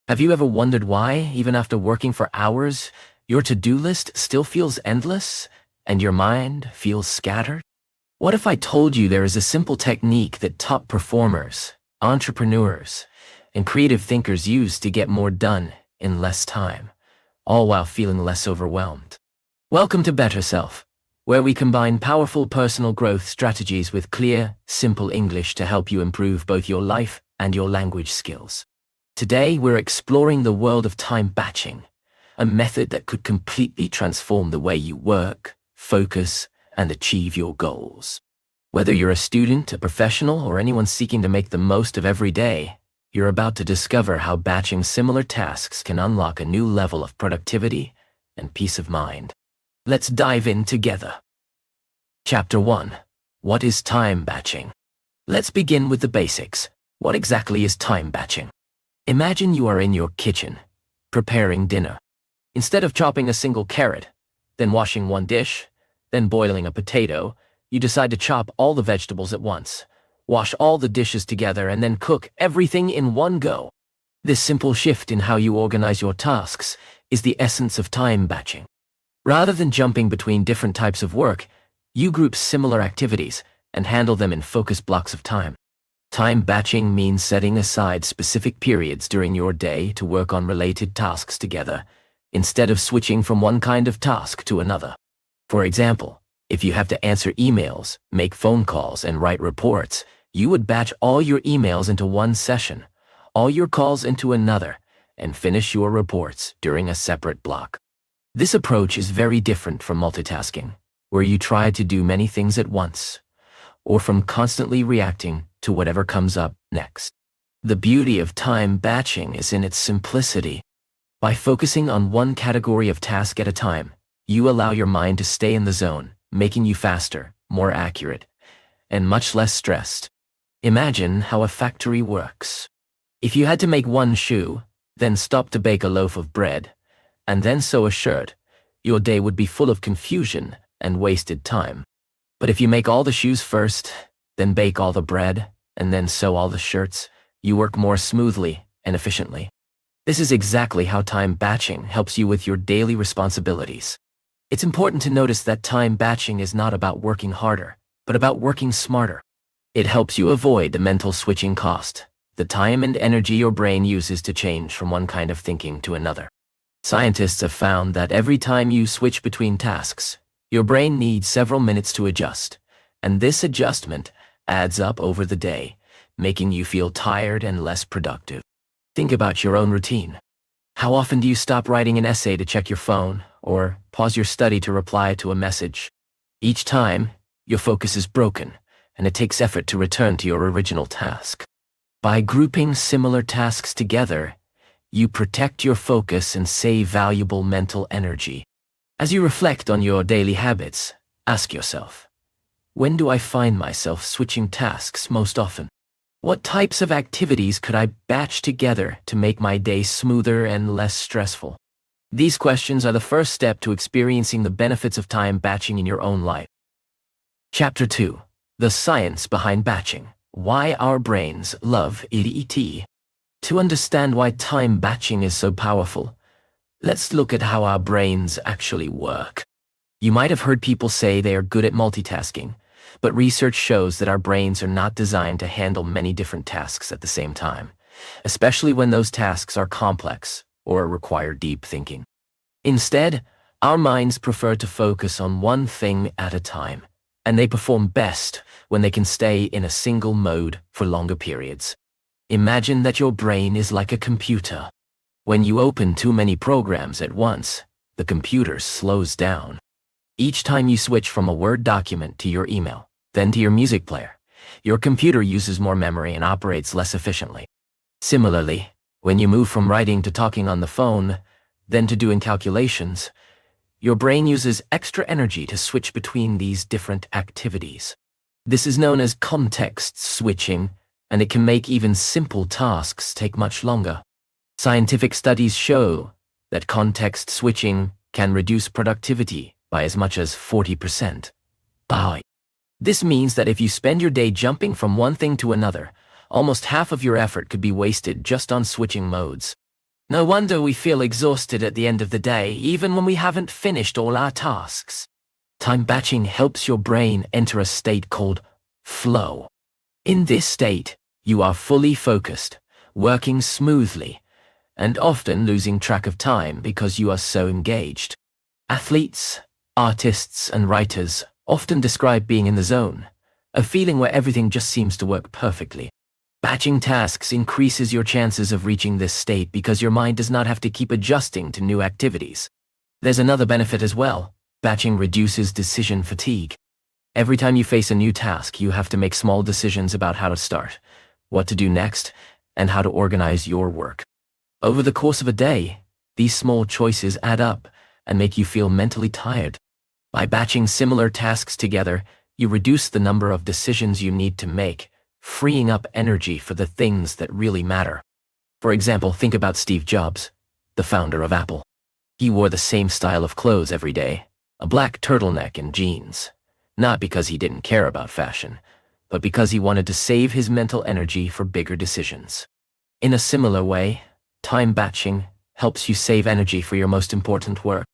Have you ever wondered why, even after working for hours, your to-do list still feels endless and your mind feels scattered? What if I told you there is a simple technique that top performers, entrepreneurs, and creative thinkers use to get more done in less time, all while feeling less overwhelmed? Welcome to BetterSelf, where we combine powerful personal growth strategies with clear, simple English to help you improve both your life and your language skills. Today, we're exploring the world of time batching, a method that could completely transform the way you work, focus, and achieve your goals. Whether you're a student, a professional, or anyone seeking to make the most of every day, you're about to discover how batching similar tasks can unlock a new level of productivity and peace of mind. Let's dive in together. Chapter 1. What is time batching? Let's begin with the basics. What exactly is time batching? Imagine you are in your kitchen, preparing dinner. Instead of chopping a single carrot, then washing one dish, then boiling a potato, you decide to chop all the vegetables at once, wash all the dishes together, and then cook everything in one go. This simple shift in how you organize your tasks is the essence of time batching. Rather than jumping between different types of work, you group similar activities and handle them in focused blocks of time. Time batching means setting aside specific periods during your day to work on related tasks together, instead of switching from one kind of task to another. For example, if you have to answer emails, make phone calls, and write reports, you would batch all your emails into one session, all your calls into another, and finish your reports during a separate block. This approach is very different from multitasking, where you try to do many things at once, or from constantly reacting to whatever comes up next. The beauty of time batching is in its simplicity. By focusing on one category of task at a time, you allow your mind to stay in the zone, making you faster, more accurate, and much less stressed. Imagine how a factory works. If you had to make one shoe, then stop to bake a loaf of bread, and then sew a shirt, your day would be full of confusion and wasted time. But if you make all the shoes first, then bake all the bread, and then sew all the shirts, you work more smoothly and efficiently. This is exactly how time batching helps you with your daily responsibilities. It's important to notice that time batching is not about working harder, but about working smarter. It helps you avoid the mental switching cost, the time and energy your brain uses to change from one kind of thinking to another. Scientists have found that every time you switch between tasks, your brain needs several minutes to adjust, and this adjustment adds up over the day, making you feel tired and less productive. Think about your own routine. How often do you stop writing an essay to check your phone, or pause your study to reply to a message? Each time, your focus is broken, and it takes effort to return to your original task. By grouping similar tasks together, you protect your focus and save valuable mental energy. As you reflect on your daily habits, ask yourself, when do I find myself switching tasks most often? What types of activities could I batch together to make my day smoother and less stressful? These questions are the first step to experiencing the benefits of time batching in your own life. Chapter 2. The Science Behind Batching. Why Our Brains Love it. To understand why time batching is so powerful, let's look at how our brains actually work. You might have heard people say they are good at multitasking, but research shows that our brains are not designed to handle many different tasks at the same time, especially when those tasks are complex or require deep thinking. Instead, our minds prefer to focus on one thing at a time, and they perform best when they can stay in a single mode for longer periods. Imagine that your brain is like a computer. When you open too many programs at once, the computer slows down. Each time you switch from a Word document to your email, then to your music player, your computer uses more memory and operates less efficiently. Similarly, when you move from writing to talking on the phone, then to doing calculations, your brain uses extra energy to switch between these different activities. This is known as context switching, and it can make even simple tasks take much longer. Scientific studies show that context switching can reduce productivity by as much as 40%. This means that if you spend your day jumping from one thing to another, almost half of your effort could be wasted just on switching modes. No wonder we feel exhausted at the end of the day, even when we haven't finished all our tasks. Time batching helps your brain enter a state called flow. In this state, you are fully focused, working smoothly, and often losing track of time because you are so engaged. Athletes, artists, and writers often describe being in the zone, a feeling where everything just seems to work perfectly. Batching tasks increases your chances of reaching this state because your mind does not have to keep adjusting to new activities. There's another benefit as well. Batching reduces decision fatigue. Every time you face a new task, you have to make small decisions about how to start, what to do next, and how to organize your work. Over the course of a day, these small choices add up and make you feel mentally tired. By batching similar tasks together, you reduce the number of decisions you need to make, freeing up energy for the things that really matter. For example, think about Steve Jobs, the founder of Apple. He wore the same style of clothes every day, a black turtleneck and jeans, not because he didn't care about fashion, but because he wanted to save his mental energy for bigger decisions. In a similar way, time batching helps you save energy for your most important work.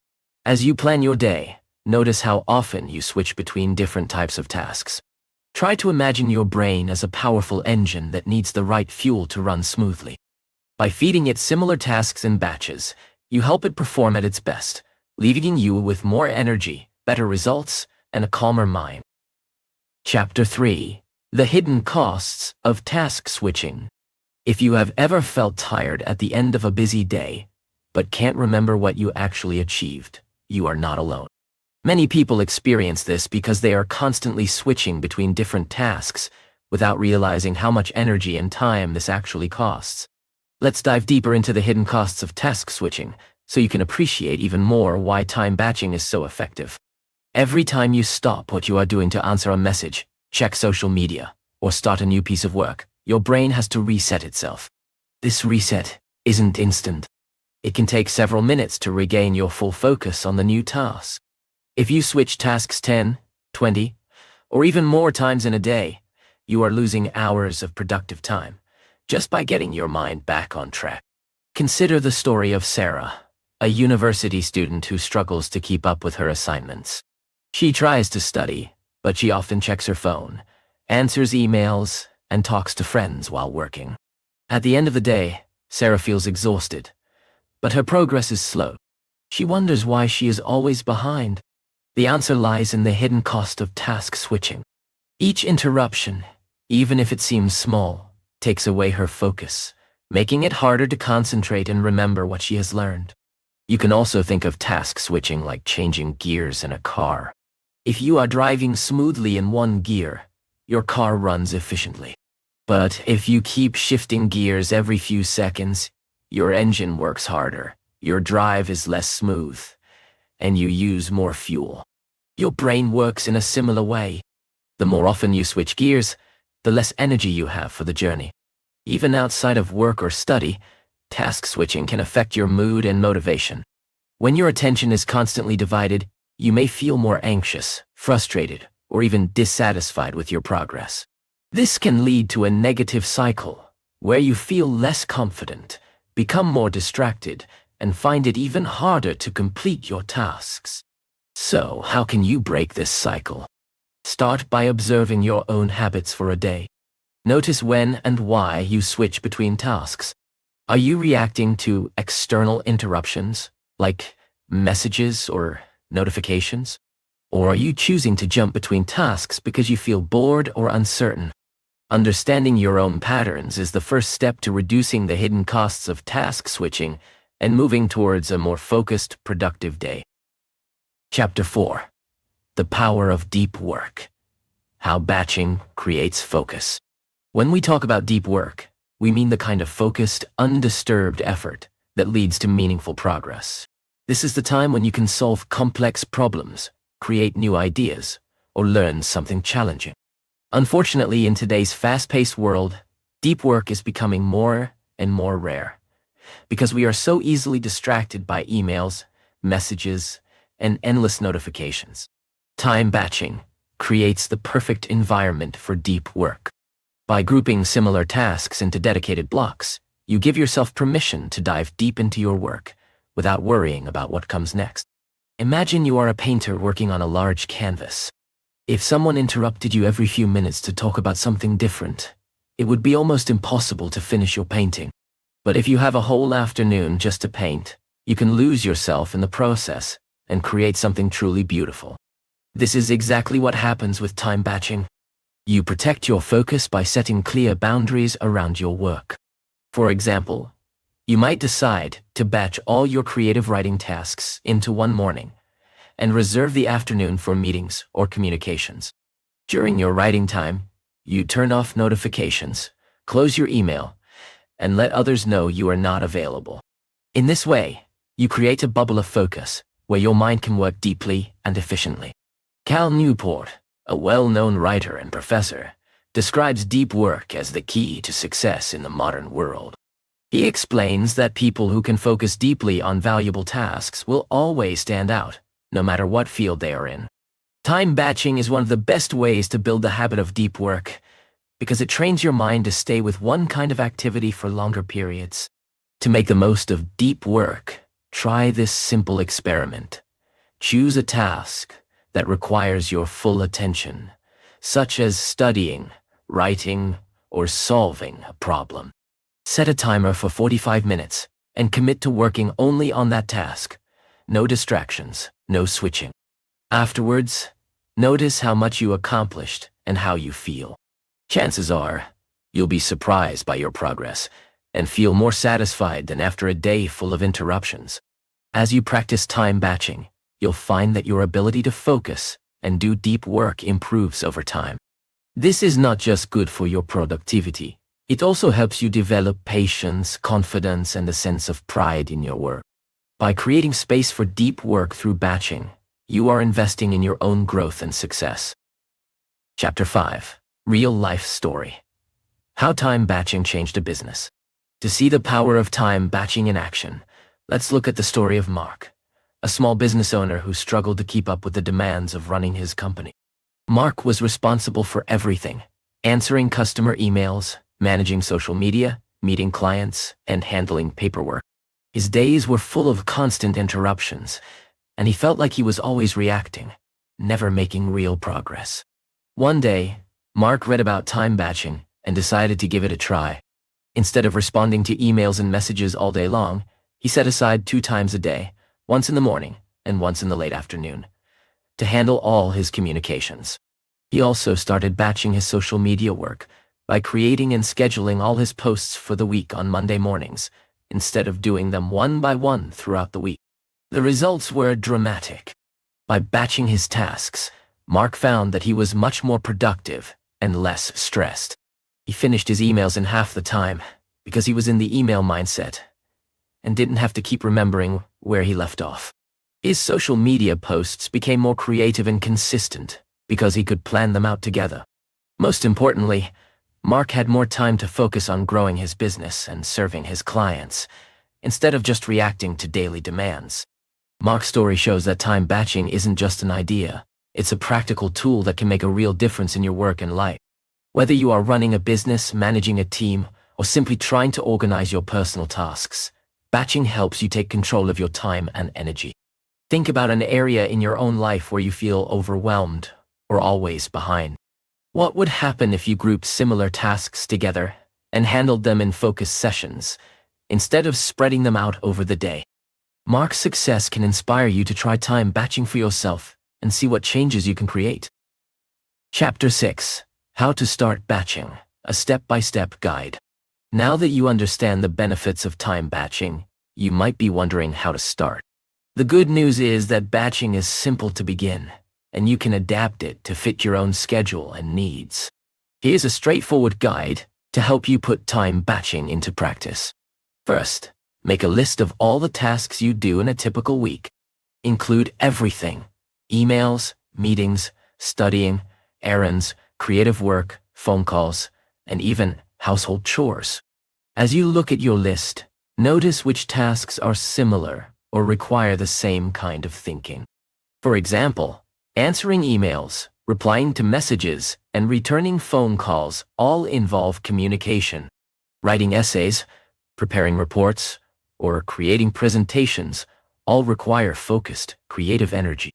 As you plan your day, notice how often you switch between different types of tasks. Try to imagine your brain as a powerful engine that needs the right fuel to run smoothly. By feeding it similar tasks in batches, you help it perform at its best, leaving you with more energy, better results, and a calmer mind. Chapter 3: The Hidden Costs of Task Switching. If you have ever felt tired at the end of a busy day, but can't remember what you actually achieved, you are not alone. Many people experience this because they are constantly switching between different tasks without realizing how much energy and time this actually costs. Let's dive deeper into the hidden costs of task switching so you can appreciate even more why time batching is so effective. Every time you stop what you are doing to answer a message, check social media, or start a new piece of work, your brain has to reset itself. This reset isn't instant. It can take several minutes to regain your full focus on the new task. If you switch tasks 10, 20, or even more times in a day, you are losing hours of productive time just by getting your mind back on track. Consider the story of Sarah, a university student who struggles to keep up with her assignments. She tries to study, but she often checks her phone, answers emails, and talks to friends while working. At the end of the day, Sarah feels exhausted, but her progress is slow. She wonders why she is always behind. The answer lies in the hidden cost of task switching. Each interruption, even if it seems small, takes away her focus, making it harder to concentrate and remember what she has learned. You can also think of task switching like changing gears in a car. If you are driving smoothly in one gear, your car runs efficiently. But if you keep shifting gears every few seconds, your engine works harder, your drive is less smooth, and you use more fuel. Your brain works in a similar way. The more often you switch gears, the less energy you have for the journey. Even outside of work or study, task switching can affect your mood and motivation. When your attention is constantly divided, you may feel more anxious, frustrated, or even dissatisfied with your progress. This can lead to a negative cycle, where you feel less confident, become more distracted, and find it even harder to complete your tasks. So, how can you break this cycle? Start by observing your own habits for a day. Notice when and why you switch between tasks. Are you reacting to external interruptions, like messages or notifications? Or are you choosing to jump between tasks because you feel bored or uncertain? Understanding your own patterns is the first step to reducing the hidden costs of task switching and moving towards a more focused, productive day. Chapter 4: The Power of Deep Work. How Batching Creates Focus. When we talk about deep work, we mean the kind of focused, undisturbed effort that leads to meaningful progress. This is the time when you can solve complex problems, create new ideas, or learn something challenging. Unfortunately, in today's fast-paced world, deep work is becoming more and more rare because we are so easily distracted by emails, messages, and endless notifications. Time batching creates the perfect environment for deep work. By grouping similar tasks into dedicated blocks, You give yourself permission to dive deep into your work without worrying about what comes next. Imagine you are a painter working on a large canvas. If someone interrupted you every few minutes to talk about something different, it would be almost impossible to finish your painting. But if you have a whole afternoon just to paint, you can lose yourself in the process and create something truly beautiful. This is exactly what happens with time batching. You protect your focus by setting clear boundaries around your work. For example, you might decide to batch all your creative writing tasks into one morning and reserve the afternoon for meetings or communications. During your writing time, you turn off notifications, close your email, and let others know you are not available. In this way, you create a bubble of focus where your mind can work deeply and efficiently. Cal Newport, a well-known writer and professor, describes deep work as the key to success in the modern world. He explains that people who can focus deeply on valuable tasks will always stand out, no matter what field they are in. Time batching is one of the best ways to build the habit of deep work because it trains your mind to stay with one kind of activity for longer periods. To make the most of deep work, try this simple experiment. Choose a task that requires your full attention, such as studying, writing, or solving a problem. Set a timer for 45 minutes and commit to working only on that task. No distractions, no switching. Afterwards, notice how much you accomplished and how you feel. Chances are, you'll be surprised by your progress and feel more satisfied than after a day full of interruptions. As you practice time batching, you'll find that your ability to focus and do deep work improves over time. This is not just good for your productivity, it also helps you develop patience, confidence, and a sense of pride in your work. By creating space for deep work through batching, you are investing in your own growth and success. Chapter 5. Real-life story. How time batching changed a business. To see the power of time batching in action, let's look at the story of Mark, a small business owner who struggled to keep up with the demands of running his company. Mark was responsible for everything: answering customer emails, managing social media, meeting clients, and handling paperwork. His days were full of constant interruptions, and he felt like he was always reacting, never making real progress. One day, Mark read about time batching and decided to give it a try. Instead of responding to emails and messages all day long, he set aside 2 times a day, once in the morning and once in the late afternoon, to handle all his communications. He also started batching his social media work by creating and scheduling all his posts for the week on Monday mornings, instead of doing them one by one throughout the week. The results were dramatic. By batching his tasks, Mark found that he was much more productive and less stressed. He finished his emails in half the time because he was in the email mindset and didn't have to keep remembering where he left off. His social media posts became more creative and consistent because he could plan them out together. Most importantly, Mark had more time to focus on growing his business and serving his clients, instead of just reacting to daily demands. Mark's story shows that time batching isn't just an idea, it's a practical tool that can make a real difference in your work and life. Whether you are running a business, managing a team, or simply trying to organize your personal tasks, batching helps you take control of your time and energy. Think about an area in your own life where you feel overwhelmed or always behind. What would happen if you grouped similar tasks together and handled them in focused sessions, instead of spreading them out over the day? Mark's success can inspire you to try time batching for yourself and see what changes you can create. Chapter 6. How to Start Batching, a Step-by-Step Guide. Now that you understand the benefits of time batching, you might be wondering how to start. The good news is that batching is simple to begin, and you can adapt it to fit your own schedule and needs. Here's a straightforward guide to help you put time batching into practice. First, make a list of all the tasks you do in a typical week. Include everything: emails, meetings, studying, errands, creative work, phone calls, and even household chores. As you look at your list, notice which tasks are similar or require the same kind of thinking. For example, answering emails, replying to messages, and returning phone calls all involve communication. Writing essays, preparing reports, or creating presentations all require focused, creative energy.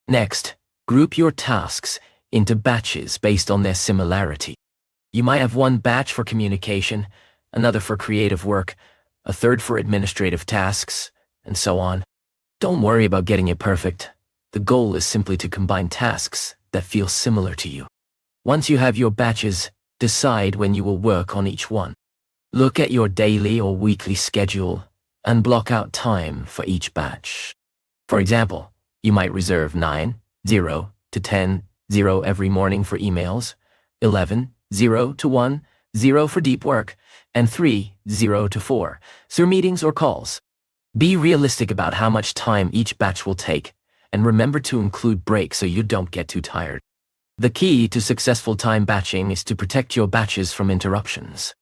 Next, group your tasks into batches based on their similarity. You might have one batch for communication, another for creative work, a third for administrative tasks, and so on. Don't worry about getting it perfect. The goal is simply to combine tasks that feel similar to you. Once you have your batches, decide when you will work on each one. Look at your daily or weekly schedule and block out time for each batch. For example, you might reserve 9:0 to 10:0 every morning for emails, 11:0 to 1:0 for deep work, and 3:0 to 4:0 meetings or calls. Be realistic about how much time each batch will take, and remember to include breaks so you don't get too tired. The key to successful time batching is to protect your batches from interruptions.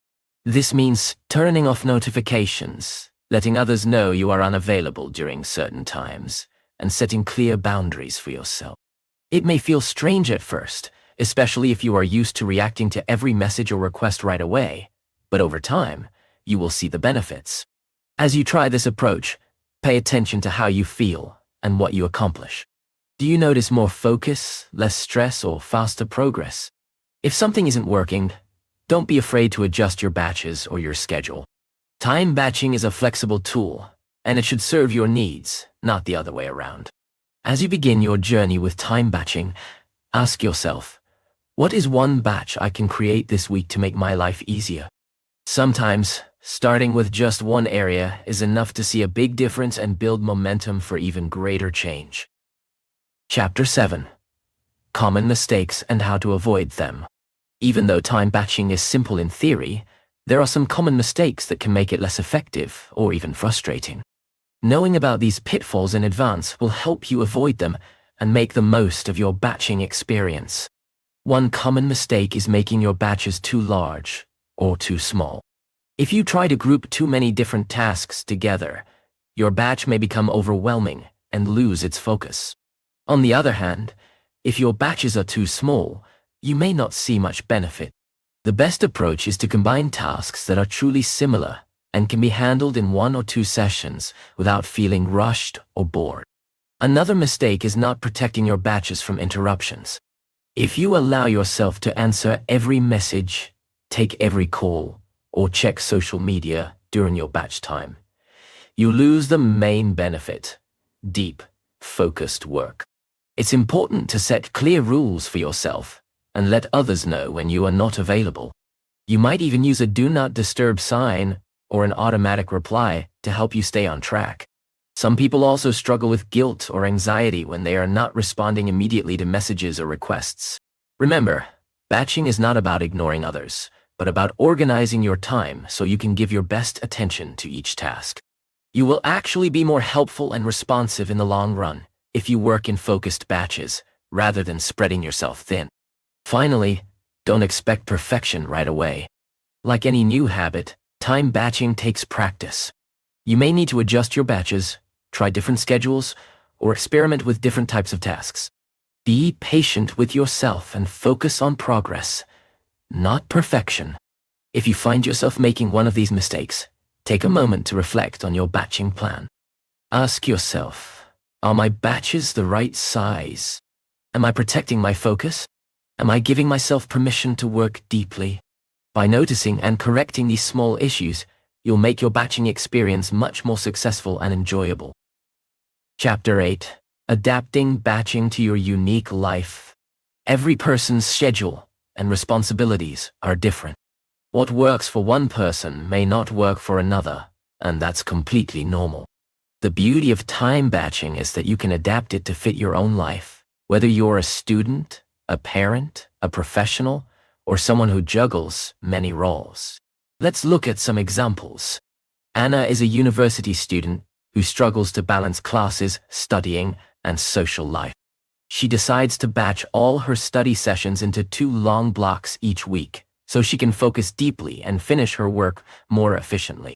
This means turning off notifications, letting others know you are unavailable during certain times, and setting clear boundaries for yourself. It may feel strange at first, especially if you are used to reacting to every message or request right away, but over time, you will see the benefits. As you try this approach, pay attention to how you feel and what you accomplish. Do you notice more focus, less stress, or faster progress? If something isn't working, don't be afraid to adjust your batches or your schedule. Time batching is a flexible tool, and it should serve your needs, not the other way around. As you begin your journey with time batching, ask yourself, what is one batch I can create this week to make my life easier? Sometimes, starting with just one area is enough to see a big difference and build momentum for even greater change. Chapter 7. Common mistakes and how to avoid them. Even though time batching is simple in theory, there are some common mistakes that can make it less effective or even frustrating. Knowing about these pitfalls in advance will help you avoid them and make the most of your batching experience. One common mistake is making your batches too large or too small. If you try to group too many different tasks together, your batch may become overwhelming and lose its focus. On the other hand, if your batches are too small, you may not see much benefit. The best approach is to combine tasks that are truly similar and can be handled in 1 or 2 sessions without feeling rushed or bored. Another mistake is not protecting your batches from interruptions. If you allow yourself to answer every message, take every call, or check social media during your batch time, you lose the main benefit: deep, focused work. It's important to set clear rules for yourself and let others know when you are not available. You might even use a do not disturb sign or an automatic reply to help you stay on track. Some people also struggle with guilt or anxiety when they are not responding immediately to messages or requests. Remember, batching is not about ignoring others, but about organizing your time so you can give your best attention to each task. You will actually be more helpful and responsive in the long run if you work in focused batches rather than spreading yourself thin. Finally, don't expect perfection right away. Like any new habit, time batching takes practice. You may need to adjust your batches, try different schedules, or experiment with different types of tasks. Be patient with yourself and focus on progress, not perfection. If you find yourself making one of these mistakes, take a moment to reflect on your batching plan. Ask yourself, are my batches the right size? Am I protecting my focus? Am I giving myself permission to work deeply? By noticing and correcting these small issues, you'll make your batching experience much more successful and enjoyable. Chapter 8. Adapting batching to your unique life. Every person's schedule and responsibilities are different. What works for one person may not work for another, and that's completely normal. The beauty of time batching is that you can adapt it to fit your own life, whether you're a student, a parent, a professional, or someone who juggles many roles. Let's look at some examples. Anna is a university student who struggles to balance classes, studying, and social life. She decides to batch all her study sessions into 2 long blocks each week, so she can focus deeply and finish her work more efficiently.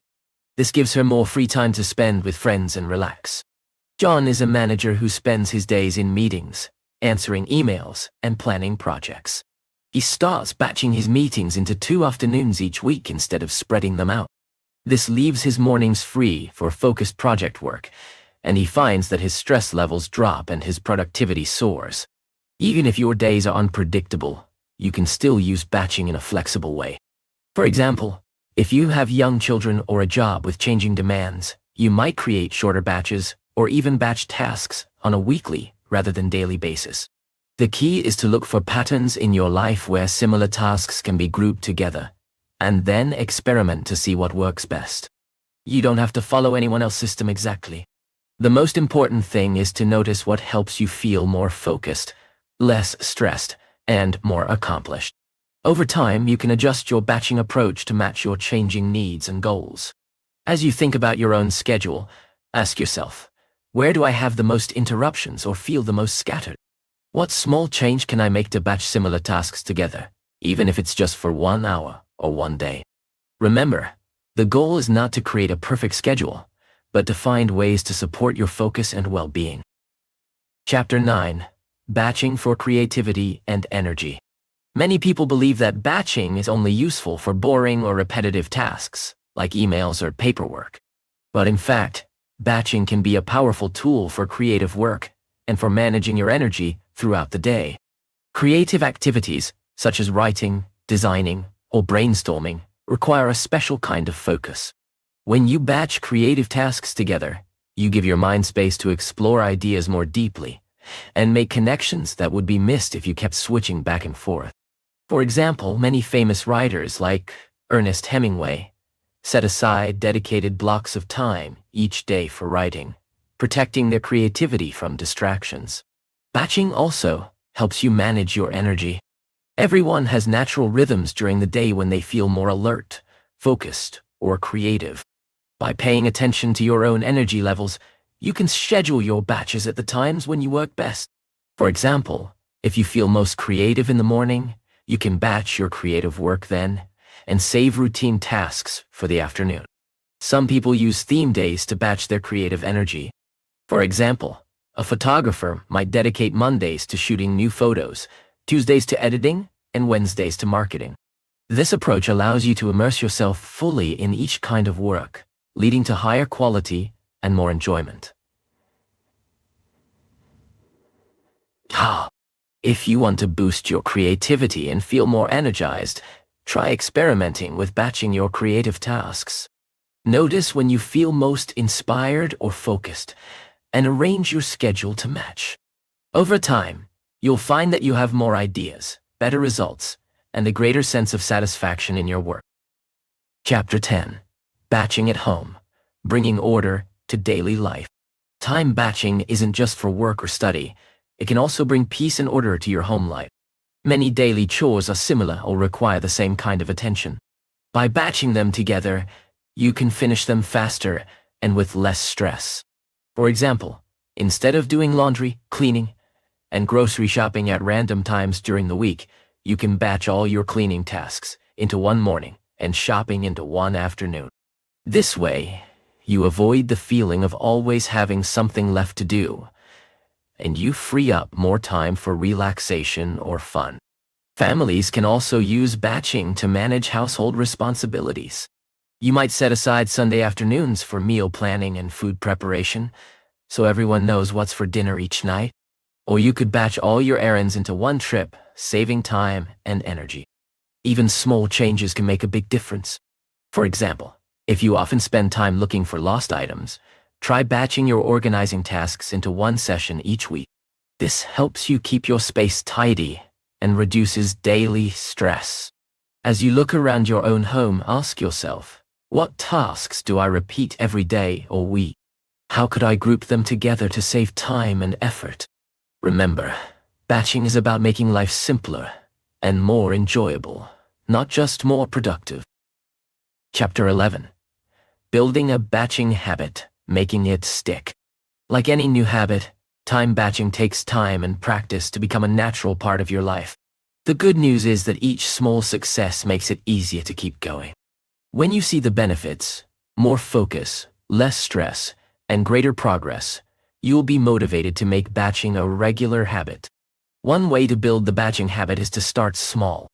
This gives her more free time to spend with friends and relax. John is a manager who spends his days in meetings, answering emails, and planning projects. He starts batching his meetings into 2 afternoons each week instead of spreading them out. This leaves his mornings free for focused project work, and he finds that his stress levels drop and his productivity soars. Even if your days are unpredictable, you can still use batching in a flexible way. For example, if you have young children or a job with changing demands, you might create shorter batches or even batch tasks on a weekly rather than daily basis. The key is to look for patterns in your life where similar tasks can be grouped together, and then experiment to see what works best. You don't have to follow anyone else's system exactly. The most important thing is to notice what helps you feel more focused, less stressed, and more accomplished. Over time, you can adjust your batching approach to match your changing needs and goals. As you think about your own schedule, ask yourself, where do I have the most interruptions or feel the most scattered? What small change can I make to batch similar tasks together, even if it's just for 1 hour or 1 day? Remember, the goal is not to create a perfect schedule, but to find ways to support your focus and well-being. Chapter 9. Batching for Creativity and Energy. Many people believe that batching is only useful for boring or repetitive tasks, like emails or paperwork. But in fact, batching can be a powerful tool for creative work and for managing your energy throughout the day. Creative activities, such as writing, designing, or brainstorming, require a special kind of focus. When you batch creative tasks together, you give your mind space to explore ideas more deeply and make connections that would be missed if you kept switching back and forth. For example, many famous writers like Ernest Hemingway set aside dedicated blocks of time each day for writing, protecting their creativity from distractions. Batching also helps you manage your energy. Everyone has natural rhythms during the day when they feel more alert, focused, or creative. By paying attention to your own energy levels, you can schedule your batches at the times when you work best. For example, if you feel most creative in the morning, you can batch your creative work then and save routine tasks for the afternoon. Some people use theme days to batch their creative energy. For example, a photographer might dedicate Mondays to shooting new photos, Tuesdays to editing, and Wednesdays to marketing. This approach allows you to immerse yourself fully in each kind of work, leading to higher quality and more enjoyment. If you want to boost your creativity and feel more energized, try experimenting with batching your creative tasks. Notice when you feel most inspired or focused, and arrange your schedule to match. Over time, you'll find that you have more ideas, better results, and a greater sense of satisfaction in your work. Chapter 10. Batching at Home. Bringing order to daily life. Time batching isn't just for work or study. It can also bring peace and order to your home life. Many daily chores are similar or require the same kind of attention. By batching them together, you can finish them faster and with less stress. For example, instead of doing laundry, cleaning, and grocery shopping at random times during the week, you can batch all your cleaning tasks into one morning and shopping into one afternoon. This way, you avoid the feeling of always having something left to do, and you free up more time for relaxation or fun. Families can also use batching to manage household responsibilities. You might set aside Sunday afternoons for meal planning and food preparation, so everyone knows what's for dinner each night. Or you could batch all your errands into one trip, saving time and energy. Even small changes can make a big difference. For example, if you often spend time looking for lost items, try batching your organizing tasks into one session each week. This helps you keep your space tidy and reduces daily stress. As you look around your own home, ask yourself, what tasks do I repeat every day or week? How could I group them together to save time and effort? Remember, batching is about making life simpler and more enjoyable, not just more productive. Chapter 11. Building a batching habit, making it stick. Like any new habit, time batching takes time and practice to become a natural part of your life. The good news is that each small success makes it easier to keep going. When you see the benefits, more focus, less stress, and greater progress, you'll be motivated to make batching a regular habit. One way to build the batching habit is to start small.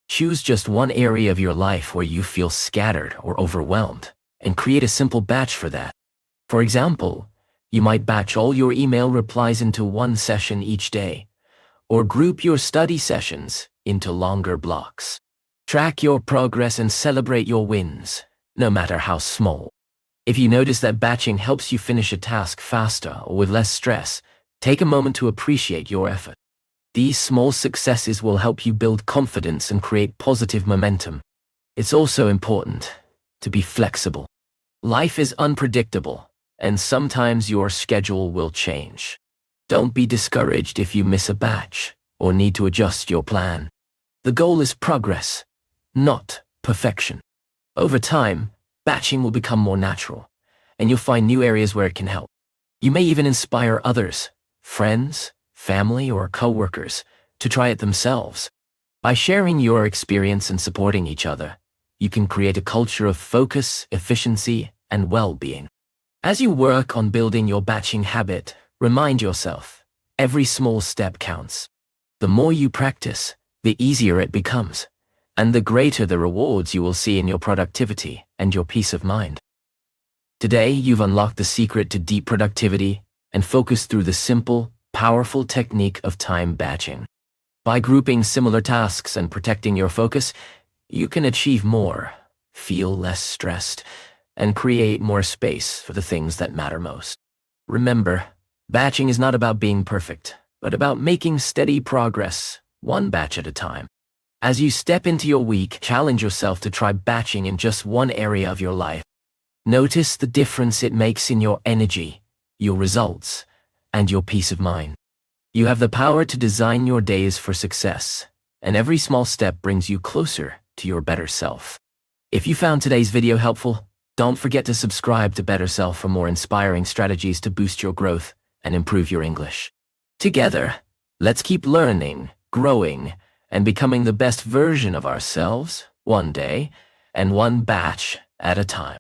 Choose just one area of your life where you feel scattered or overwhelmed, and create a simple batch for that. For example, you might batch all your email replies into one session each day, or group your study sessions into longer blocks. Track your progress and celebrate your wins, no matter how small. If you notice that batching helps you finish a task faster or with less stress, take a moment to appreciate your effort. These small successes will help you build confidence and create positive momentum. It's also important to be flexible. Life is unpredictable, and sometimes your schedule will change. Don't be discouraged if you miss a batch or need to adjust your plan. The goal is progress, not perfection. Over time, batching will become more natural, and you'll find new areas where it can help. You may even inspire others, friends, family, or coworkers, to try it themselves. By sharing your experience and supporting each other, you can create a culture of focus, efficiency, and well-being. As you work on building your batching habit, remind yourself, every small step counts. The more you practice, the easier it becomes, and the greater the rewards you will see in your productivity and your peace of mind. Today, you've unlocked the secret to deep productivity and focus through the simple, powerful technique of time batching. By grouping similar tasks and protecting your focus, you can achieve more, feel less stressed, and create more space for the things that matter most. Remember, batching is not about being perfect, but about making steady progress, one batch at a time. As you step into your week, challenge yourself to try batching in just one area of your life. Notice the difference it makes in your energy, your results, and your peace of mind. You have the power to design your days for success, and every small step brings you closer to your better self. If you found today's video helpful, don't forget to subscribe to BetterSelf for more inspiring strategies to boost your growth and improve your English. Together, let's keep learning, growing, and becoming the best version of ourselves, one day, and one batch at a time.